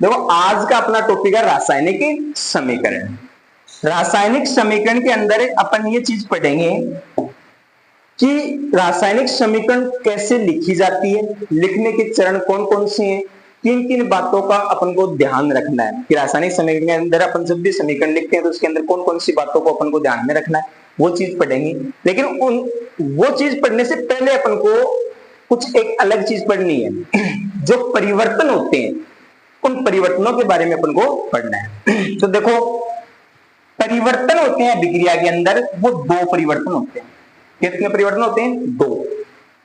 देखो आज का अपना टॉपिक है रासायनिक समीकरण। रासायनिक समीकरण के अंदर अपन ये चीज पढ़ेंगे कि रासायनिक समीकरण कैसे लिखी जाती है, लिखने के चरण कौन कौन से हैं, किन किन बातों का अपन को ध्यान रखना है कि रासायनिक समीकरण के अंदर अपन जब भी समीकरण लिखते हैं तो उसके अंदर कौन कौन सी बातों को अपन को ध्यान में रखना है, वो चीज पढ़ेंगे। लेकिन वो चीज पढ़ने से पहले अपन को कुछ एक अलग चीज पढ़नी है। जो परिवर्तन होते हैं उन परिवर्तनों के बारे में अपन को पढ़ना है। तो देखो, परिवर्तन होते हैं अभिक्रिया के अंदर, वो दो परिवर्तन होते हैं। कितने परिवर्तन होते हैं? दो।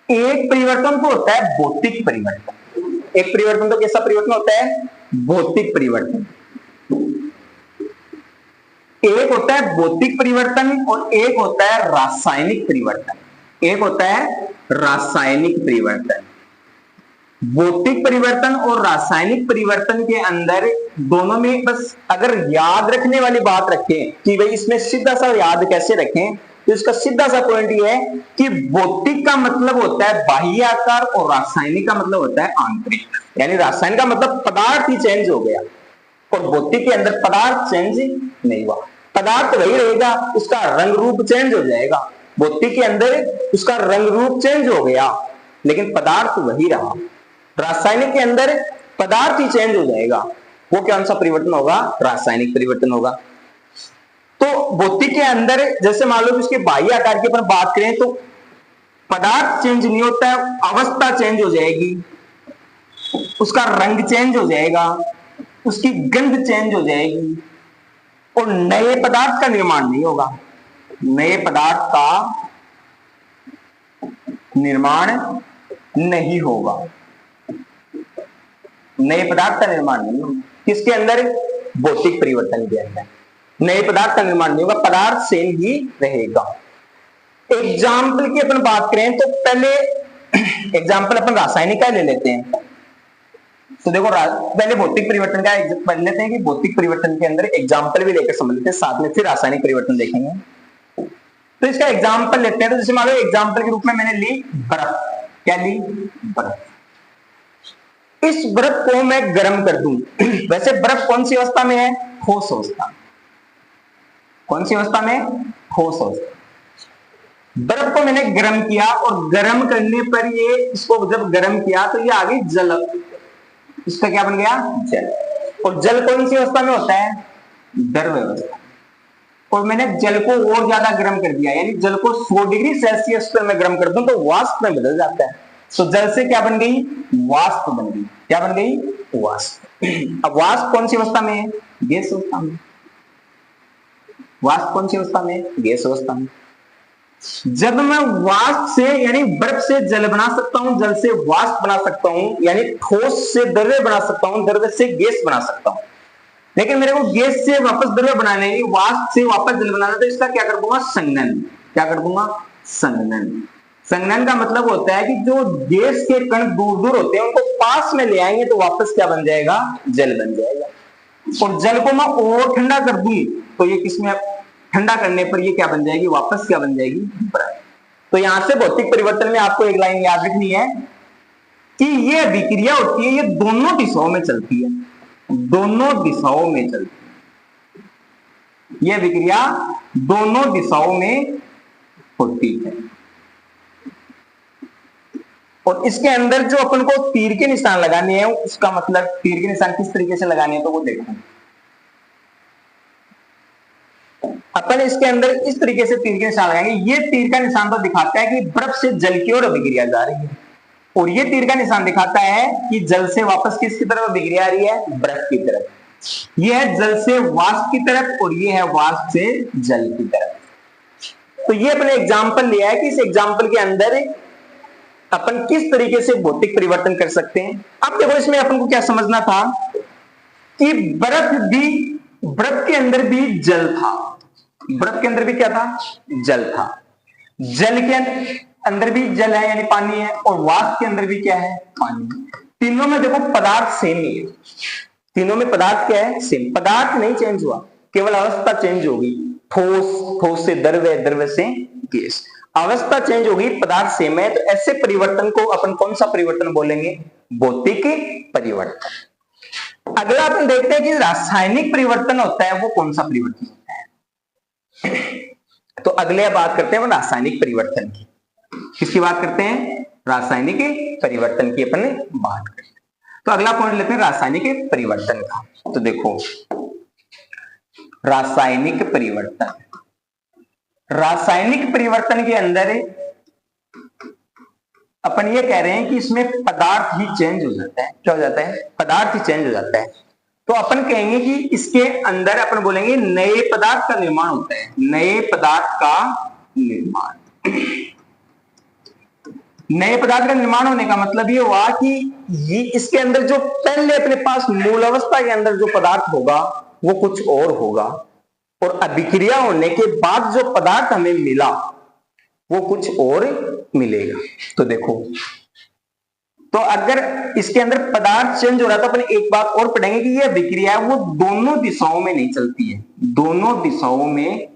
एक परिवर्तन तो होता है भौतिक परिवर्तन। एक परिवर्तन तो कैसा परिवर्तन होता है? भौतिक परिवर्तन। एक होता है भौतिक परिवर्तन और एक होता है रासायनिक परिवर्तन। एक होता है रासायनिक परिवर्तन। भौतिक परिवर्तन और रासायनिक परिवर्तन के अंदर दोनों में बस अगर याद रखने वाली बात रखें कि भाई इसमें सीधा सा याद कैसे रखें, तो इसका सीधा सा पॉइंट ये है कि भौतिक का मतलब होता है बाह्य आकार और रासायनिक का मतलब होता है आंतरिक। यानी रासायनिक का मतलब पदार्थ ही चेंज हो गया और भौतिक के अंदर पदार्थ चेंज नहीं हुआ। पदार्थ वही रहेगा, उसका रंग रूप चेंज हो जाएगा। भौतिक के अंदर उसका रंग रूप चेंज हो गया लेकिन पदार्थ वही रहा। रासायनिक के अंदर पदार्थ ही चेंज हो जाएगा। वो कौन सा परिवर्तन होगा? रासायनिक परिवर्तन होगा। तो भौतिक के अंदर जैसे मान लो उसके बाह्य आकार की अपन बात करें तो पदार्थ चेंज नहीं होता है, अवस्था चेंज हो जाएगी, उसका रंग चेंज हो जाएगा, उसकी गंध चेंज हो जाएगी और नए पदार्थ का निर्माण नहीं होगा। नए पदार्थ का निर्माण नहीं होगा। नए पदार्थ का निर्माण नहीं होगा। किसके अंदर? भौतिक परिवर्तन के अंदर नए पदार्थ का निर्माण नहीं होगा, पदार्थ सेम ही रहेगा। एग्जाम्पल की अपन बात करें तो पहले एग्जाम्पल अपन रासायनिक का ले लेते हैं। तो देखो पहले भौतिक परिवर्तन का पढ़ लेते हैं कि भौतिक परिवर्तन के अंदर एग्जाम्पल भी लेकर समझ लेते हैं, साथ में फिर रासायनिक परिवर्तन देखेंगे। तो इसका एग्जाम्पल लेते हैं। तो जैसे मान लो एग्जाम्पल के रूप में मैंने ली बर्फ। क्या ली? बर्फ। इस बर्फ को मैं गर्म कर दूं। वैसे बर्फ कौन सी अवस्था में है? ठोस अवस्था। कौन सी अवस्था में? ठोस अवस्था। बर्फ को मैंने गर्म किया और गर्म करने पर ये इसको जब गर्म किया तो ये आगे जल, इसका क्या बन गया? जल। और जल कौन सी अवस्था में होता है? द्रव अवस्था। और मैंने जल को और ज्यादा गर्म कर दिया, यानी जल को 100 डिग्री सेल्सियस पर मैं गर्म कर दूं तो वाष्प में बदल जाता है। तो जल से क्या बन गई? वाष्प बन गई। क्या बन गई? वाष्प। अब वाष्प कौन सी अवस्था में है? गैस अवस्था में। वाष्प कौन सी अवस्था में? गैस अवस्था में। जब मैं वाष्प से यानी बर्फ से जल बना सकता हूं, जल से वाष्प बना सकता हूं, यानी ठोस से द्रव्य बना सकता हूं, द्रव्य से गैस बना सकता हूं। लेकिन मेरे को गैस से वापस द्रव्य बनाने, वाष्प से वापस जल बनाना, तो इसका क्या कर दूंगा? संघनन। क्या कर दूंगा? संघनन। संघनन का मतलब होता है कि जो गैस के कण दूर दूर होते हैं उनको पास में ले आएंगे तो वापस क्या बन जाएगा? जल बन जाएगा। और जल को मैं और ठंडा कर दूं तो ये किसमें? ठंडा करने पर ये क्या बन जाएगी? वापस क्या बन जाएगी? बर्फ। तो यहां से भौतिक परिवर्तन में आपको एक लाइन याद रखनी है कि ये अभिक्रिया होती है, ये दोनों दिशाओं में चलती है। दोनों दिशाओं में चलती है। यह अभिक्रिया दोनों दिशाओं में होती है। और इसके अंदर जो अपन को तीर के निशान लगाने हैं, उसका मतलब तीर के निशान किस तरीके से लगाने हैं तो वो देखो। अपन इसके अंदर इस तरीके से तीर के निशान लगाएंगे। ये तीर का निशान तो दिखाता है कि बर्फ से जल की ओर अभिक्रिया जा रही है, और ये तीर का निशान दिखाता है कि जल से वापस किसकी तरफ अभिक्रिया आ रही है? बर्फ की तरफ। ये है जल से वाष्प की तरफ और ये है वाष्प से जल की तरफ। तो ये अपने एग्जाम्पल लिया है कि इस एग्जाम्पल के अंदर अपन किस तरीके से भौतिक परिवर्तन कर सकते हैं। अब देखो इसमें अपन को क्या समझना था कि बर्फ के अंदर भी जल था। बर्फ के अंदर भी क्या था? जल था। जल के अंदर भी जल है यानी पानी है, और वाष्प के अंदर भी क्या है? पानी। तीनों में देखो पदार्थ सेम ही है। तीनों में पदार्थ क्या है? सेम। पदार्थ नहीं चेंज हुआ, केवल अवस्था चेंज होगी। ठोस, ठोस से द्रव्य, द्रव्य से गैस। अवस्था चेंज होगी, पदार्थ सेम है। तो ऐसे परिवर्तन को अपन कौन सा परिवर्तन बोलेंगे? भौतिक परिवर्तन। अगला अपन देखते हैं कि रासायनिक परिवर्तन होता है वो कौन सा परिवर्तन होता है। तो अगले बात करते हैं रासायनिक परिवर्तन की। किसकी बात करते हैं? रासायनिक परिवर्तन की अपन बात करते हैं। तो अगला पॉइंट लेते हैं रासायनिक परिवर्तन का। तो देखो रासायनिक परिवर्तन, रासायनिक परिवर्तन के अंदर अपन ये कह रहे हैं कि इसमें पदार्थ ही चेंज हो जाता है। क्या हो जाता है? पदार्थ ही चेंज हो जाता है। तो अपन कहेंगे कि इसके अंदर अपन बोलेंगे नए पदार्थ का निर्माण होता है। नए पदार्थ का निर्माण, नए पदार्थ का निर्माण होने का मतलब ये हुआ कि ये इसके अंदर जो पहले अपने पास मूल अवस्था के अंदर जो पदार्थ होगा वो कुछ और होगा, और अभिक्रिया होने के बाद जो पदार्थ हमें मिला वो कुछ और मिलेगा। तो देखो, तो अगर इसके अंदर पदार्थ चेंज हो रहा है तो अपन एक बात और पढ़ेंगे कि ये अभिक्रिया है वो दोनों दिशाओं में नहीं चलती है, दोनों दिशाओं में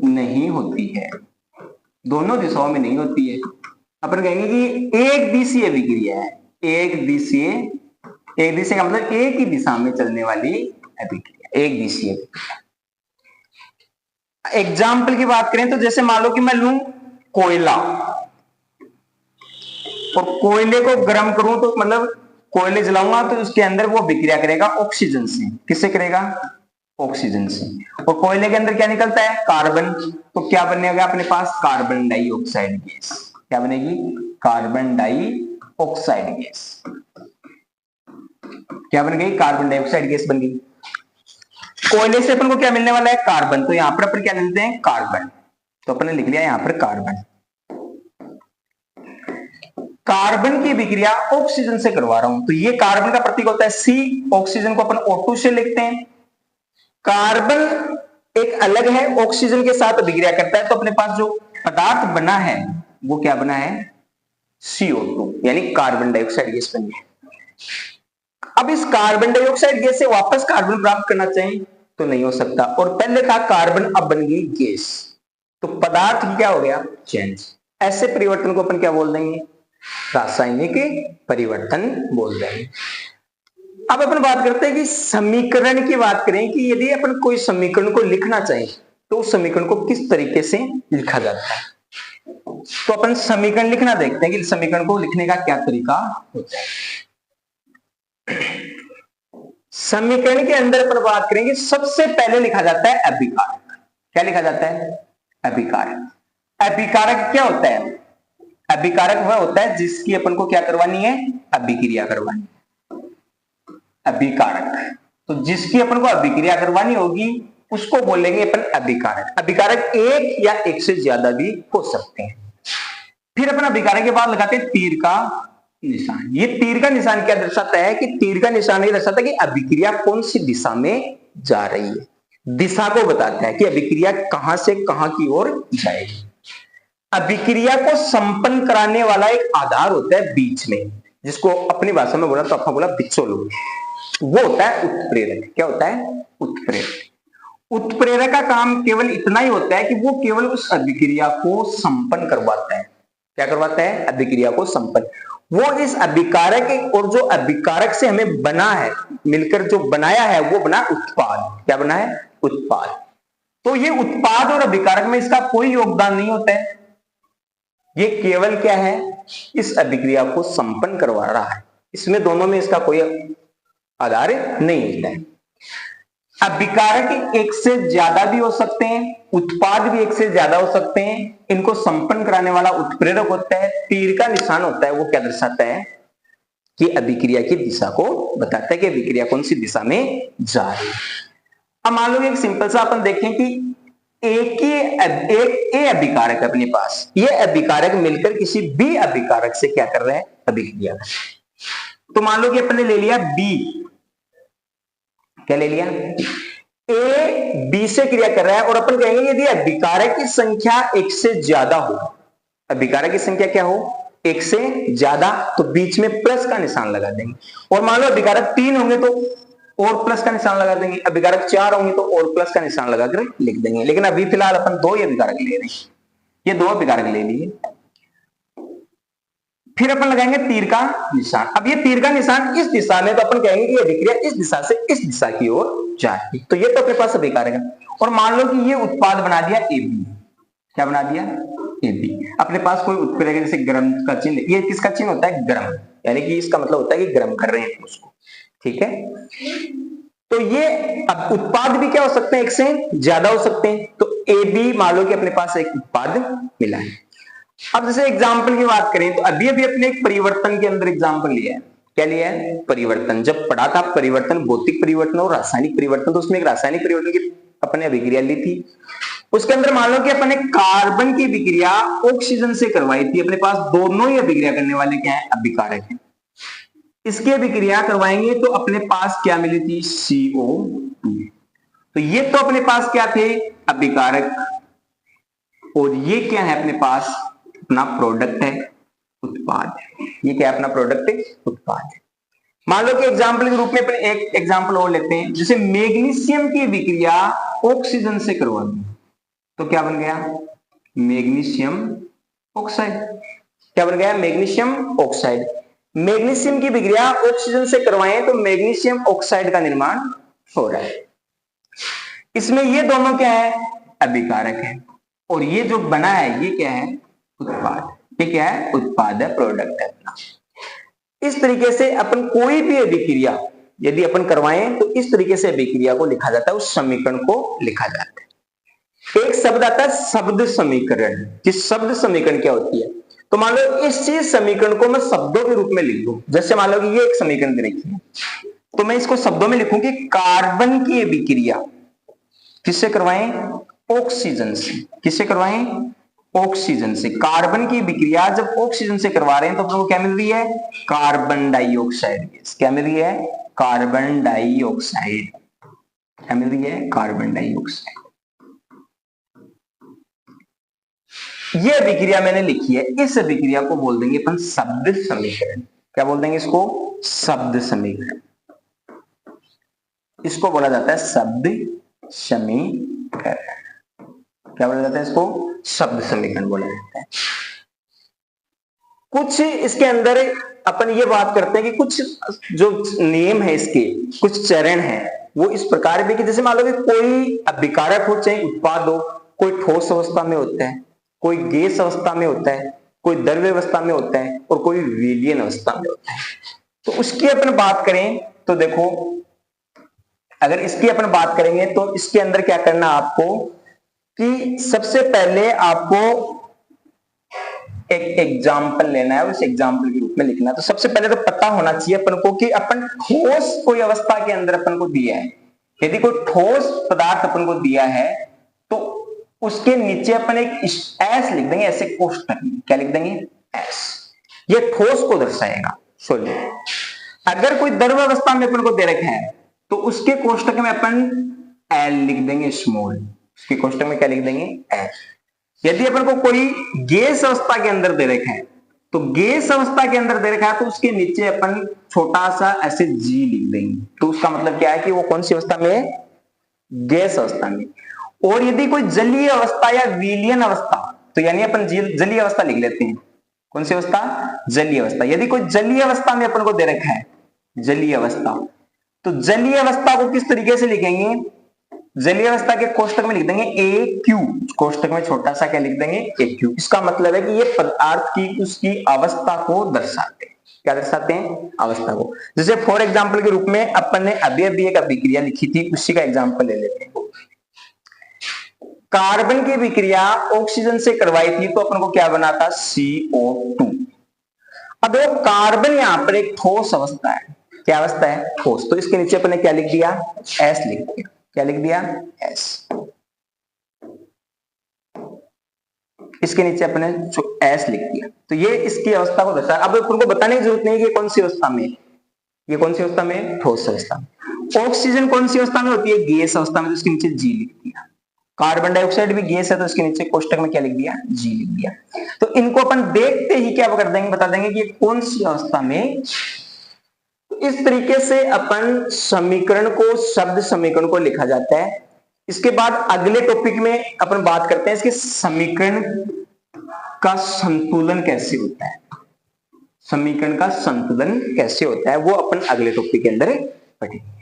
नहीं होती है, दोनों दिशाओं में नहीं होती है। अपन कहेंगे कि एक दिशीय अभिक्रिया है। एक दिशीय, एक दिशा का मतलब एक ही दिशा में चलने वाली अभिक्रिया, एक दिशीय। एग्जाम्पल की बात करें तो जैसे मान लो कि मैं लूं कोयला और कोयले को गर्म करूं, तो मतलब कोयले जलाऊंगा तो उसके अंदर वो अभिक्रिया करेगा ऑक्सीजन से। किससे करेगा? ऑक्सीजन से। और कोयले के अंदर क्या निकलता है? कार्बन। तो क्या बनेगा अपने पास? Carbon dioxide gas. क्या बनेगी? Carbon dioxide gas. क्या बन गई? कार्बन डाइऑक्साइड गैस बन गई। कोयले से अपन को क्या मिलने वाला है? कार्बन। तो यहां पर अपन क्या लिखते हैं? कार्बन। तो अपन ने लिख लिया यहां पर कार्बन। कार्बन की अभिक्रिया ऑक्सीजन से करवा रहा हूं, तो ये कार्बन का प्रतीक होता है C। ऑक्सीजन को अपन O2 से लिखते हैं। कार्बन एक अलग है, ऑक्सीजन के साथ अभिक्रिया करता है, तो अपने पास जो पदार्थ बना है वो क्या बना है? CO2, यानी कार्बन डाइऑक्साइड गैस बनी है। अब इस कार्बन डाइऑक्साइड गैस से वापस कार्बन प्राप्त करना चाहिए तो नहीं हो सकता, और पहले था कार्बन अब बन गई गैस, तो पदार्थ क्या हो गया? चेंज। ऐसे परिवर्तन को अपन क्या बोल देंगे? रासायनिक परिवर्तन बोल देंगे। अब अपन बात करते हैं कि समीकरण की बात करें कि यदि अपन कोई समीकरण को लिखना चाहें तो उस समीकरण को किस तरीके से लिखा जाता है। तो अपन समीकरण लिखना देखते हैं कि समीकरण को लिखने का क्या तरीका होता है। समीकरण के अंदर अपन बात करेंगे, सबसे पहले लिखा जाता है अभिकारक। क्या लिखा जाता है? अभिकारक। अभिकारक क्या होता है? अभिकारक वह होता है जिसकी अपन को क्या करवानी है? अभिक्रिया करवानी। अभिकारक, तो जिसकी अपन को अभिक्रिया करवानी होगी उसको बोलेंगे अपन अभिकारक। अभिकारक एक या एक से ज्यादा भी हो सकते हैं। फिर अपन अभिकारक के बाद लगाते हैं तीर का निशान। ये तीर का निशान क्या दर्शाता है? कि तीर का निशान ये दर्शाता है कि अभिक्रिया कौन सी दिशा में जा रही है, दिशा को बताता है कि अभिक्रिया कहां से कहां की ओर जाएगी। अभिक्रिया को संपन्न कराने वाला एक आधार होता है बीच में, जिसको अपनी भाषा में बोला तो अपना बोला बिचौलिया, वो होता है उत्प्रेरक। क्या होता है? उत्प्रेरक। उत्प्रेरक का काम केवल इतना ही होता है कि वो केवल उस अभिक्रिया को संपन्न करवाता है। क्या करवाता है? अभिक्रिया को संपन्न। वो इस अभिकारक और जो अभिकारक से हमें बना है, मिलकर जो बनाया है वो बना उत्पाद। क्या बना है? उत्पाद। तो ये उत्पाद और अभिकारक में इसका कोई योगदान नहीं होता है, ये केवल क्या है? इस अभिक्रिया को संपन्न करवा रहा है। इसमें दोनों में इसका कोई आधार नहीं होता है। अभिकारक एक से ज्यादा भी हो सकते हैं, उत्पाद भी एक से ज्यादा हो सकते हैं। इनको संपन्न कराने वाला उत्प्रेरक होता है। तीर का निशान होता है वो क्या दर्शाता है? कि अभिक्रिया की दिशा को बताता है कि अभिक्रिया कौन सी दिशा में जा रही है। अब मान लो एक सिंपल सा अपन देखें कि एक ए अभिकारक अपने पास, ये अभिकारक मिलकर किसी बी अभिकारक से क्या कर रहा है? अभिक्रिया। तो मान लो कि अपन ने ले लिया बी। क्या ले लिया? ए बी से क्रिया कर रहा है, और अपन कहेंगे यदि अभिकारक की संख्या एक से ज्यादा हो, अभिकारक की संख्या क्या हो? एक से ज्यादा, तो बीच में प्लस का निशान लगा देंगे। और मान लो अभिकारक 3 होंगे तो और प्लस का निशान लगा देंगे, अभिकारक 4 होंगे तो और प्लस का निशान लगाकर लिख देंगे। लेकिन अभी फिलहाल अपन 2 ही अभिकारक ले रहे हैं, ये 2 अभिकारक ले लिए। फिर अपन लगाएंगे तीर का निशान। अब ये तीर का निशान इस दिशा में, तो अपन कहेंगे कि ये अभिक्रिया इस दिशा से इस दिशा की ओर जाएगी, तो ये तो अपने पास अभिकारक है। और मान लो कि ये उत्पाद बना दिया AB, क्या बना दिया AB। अपने पास कोई उत्प्रेरक जैसे गर्म का चिन्ह, ये किसका चिन्ह होता है गर्म, यानी कि इसका मतलब होता है कि गर्म कर रहे हैं उसको, ठीक है। तो ये अब उत्पाद भी क्या हो सकते हैं, एक से ज्यादा हो सकते हैं। तो AB मान लो कि अपने पास एक उत्पाद मिला है। अब जैसे एग्जाम्पल की बात करें तो अभी अभी अपने एक परिवर्तन के अंदर एग्जाम्पल लिया है, क्या लिया है, परिवर्तन। जब पढ़ा था परिवर्तन, भौतिक परिवर्तन और रासायनिक परिवर्तन, तो उसमें एक रासायनिक परिवर्तन की अपने अभिक्रिया ली थी। उसके अंदर मान लो कि अपने कार्बन की अभिक्रिया ऑक्सीजन से करवाई थी। अपने पास दोनों ही अभिक्रिया करने वाले क्या है, अभिकारक है। इसकी अभिक्रिया करवाएंगे तो अपने पास क्या मिली थी, CO2। तो ये तो अपने पास क्या थे, अभिकारक, और ये क्या है अपने पास अपना प्रोडक्ट है, उत्पाद है। ये क्या है, अपना प्रोडक्ट है, उत्पाद है। मान लो कि एग्जाम्पल के रूप में अपन एक एग्जाम्पल और लेते हैं, जैसे मैग्नीशियम की विक्रिया ऑक्सीजन से करवा दी तो क्या बन गया, मैग्नीशियम ऑक्साइड। क्या बन गया, मैग्नीशियम ऑक्साइड। मैग्नीशियम की विक्रिया ऑक्सीजन से करवाएं तो मैग्नीशियम ऑक्साइड का निर्माण हो रहा है। इसमें ये दोनों क्या है, अभिकारक है, और ये जो बना है ये क्या है, उत्पाद। ये क्या है, उत्पाद है, प्रोडक्ट है अपना। इस तरीके से अपन कोई भी अभिक्रिया यदि अपन करवाएं तो इस तरीके से अभिक्रिया को लिखा जाता है, उस समीकरण को लिखा जाता है। एक शब्द आता है शब्द समीकरण। कि शब्द समीकरण क्या होती है, तो मान लो इस चीज समीकरण को मैं शब्दों के रूप में लिख दूं। जैसे मान लो कि ये एक समीकरण दे रखी है, तो मैं इसको शब्दों में लिखूं कि कार्बन की अभिक्रिया किससे करवाएं, ऑक्सीजन से। किससे करवाएं, ऑक्सीजन से। कार्बन की विक्रिया जब ऑक्सीजन से करवा रहे हैं तो आपको क्या मिल रही है, कार्बन डाइऑक्साइड गैस। क्या मिल रही है, कार्बन डाइऑक्साइड। क्या मिल रही है, कार्बन डाइऑक्साइड। ये विक्रिया मैंने लिखी है, इस विक्रिया को बोल देंगे अपन शब्द समीकरण। क्या बोल देंगे इसको, शब्द समीकरण। इसको बोला जाता है शब्द समीकरण। क्या बोला जाता है इसको, शब्द समीकरण बोला जाता है। कुछ इसके अंदर अपन ये बात करते हैं कि कुछ जो नियम है, इसके कुछ चरण है, वो इस प्रकार भी कि जैसे मान लो कि कोई अभिकारक हो चाहे उत्पाद हो, कोई ठोस अवस्था में होता है, कोई गैस अवस्था में होता है, कोई द्रव्य अवस्था में होता है, और कोई विलयन अवस्था में होता है। तो उसकी अपन बात करें तो देखो, अगर इसकी अपन बात करेंगे तो इसके अंदर क्या करना आपको कि सबसे पहले आपको एक एग्जाम्पल लेना है, उस एग्जाम्पल के रूप में लिखना है। तो सबसे पहले तो पता होना चाहिए अपन को कि अपन ठोस कोई अवस्था के अंदर अपन को दिया है। यदि कोई ठोस पदार्थ अपन को दिया है तो उसके नीचे अपन एक एस लिख देंगे, ऐसे कोष्ठक में। क्या लिख देंगे, एस। ये ठोस को दर्शाएगा। सुनिए, अगर कोई द्रव अवस्था में अपन को दे रखा है तो उसके कोष्ठक में अपन एल लिख देंगे, स्मॉल। उसके कोष्ठक में क्या लिख देंगे, एल। यदि अपन को कोई गैस अवस्था के अंदर दे रखा है तो गैस अवस्था के अंदर दे रखा है तो उसके नीचे अपन छोटा सा ऐसे जी लिख देंगे। तो उसका मतलब क्या है कि वो कौन सी अवस्था में है, गैस अवस्था में। और यदि कोई जलीय अवस्था या विलयन अवस्था, तो यानी अपन जलीय अवस्था लिख लेते हैं। कौन सी अवस्था, जलीय अवस्था। यदि कोई जलीय अवस्था में अपन को दे रखा है, जलीय अवस्था, तो जलीय अवस्था को किस तरीके से लिखेंगे, जलीय अवस्था के कोष्ठक में लिख देंगे AQ। कोष्ठक में छोटा सा क्या लिख देंगे, AQ। इसका मतलब है कि ये पदार्थ की उसकी अवस्था को दर्शाते हैं। क्या दर्शाते हैं, अवस्था को। जैसे फॉर एग्जांपल के रूप में अपन ने अभी अभी एक अभिक्रिया लिखी थी, उसी का एग्जांपल ले लेते हैं। कार्बन की विक्रिया ऑक्सीजन से करवाई थी तो अपन को क्या बना था, CO2। अब वो कार्बन यहां पर एक ठोस अवस्था है। क्या अवस्था है, ठोस। तो इसके नीचे अपन ने क्या लिख दिया, S लिख दिया। क्या लिख दिया, S। इसके नीचे अपने S लिख दिया। तो ये इसकी अवस्था को दर्शा। अब अपन को बताने की जरूरत नहीं है कि कौन सी अवस्था में, ये कौन सी अवस्था में, ठोस अवस्था में। ऑक्सीजन कौन सी अवस्था में होती है, गैस अवस्था में। तो इसके नीचे G लिख दिया। कार्बन डाइऑक्साइड भी गैस है तो इसके नीचे कोष्ठक में क्या लिख दिया, G लिख दिया। तो इनको अपन देखते ही क्या कर देंगे, बता देंगे कि ये कौन सी अवस्था में। इस तरीके से अपन समीकरण को, शब्द समीकरण को लिखा जाता है। इसके बाद अगले टॉपिक में अपन बात करते हैं इसके समीकरण का संतुलन कैसे होता है। समीकरण का संतुलन कैसे होता है वो अपन अगले टॉपिक के अंदर पढ़ेंगे।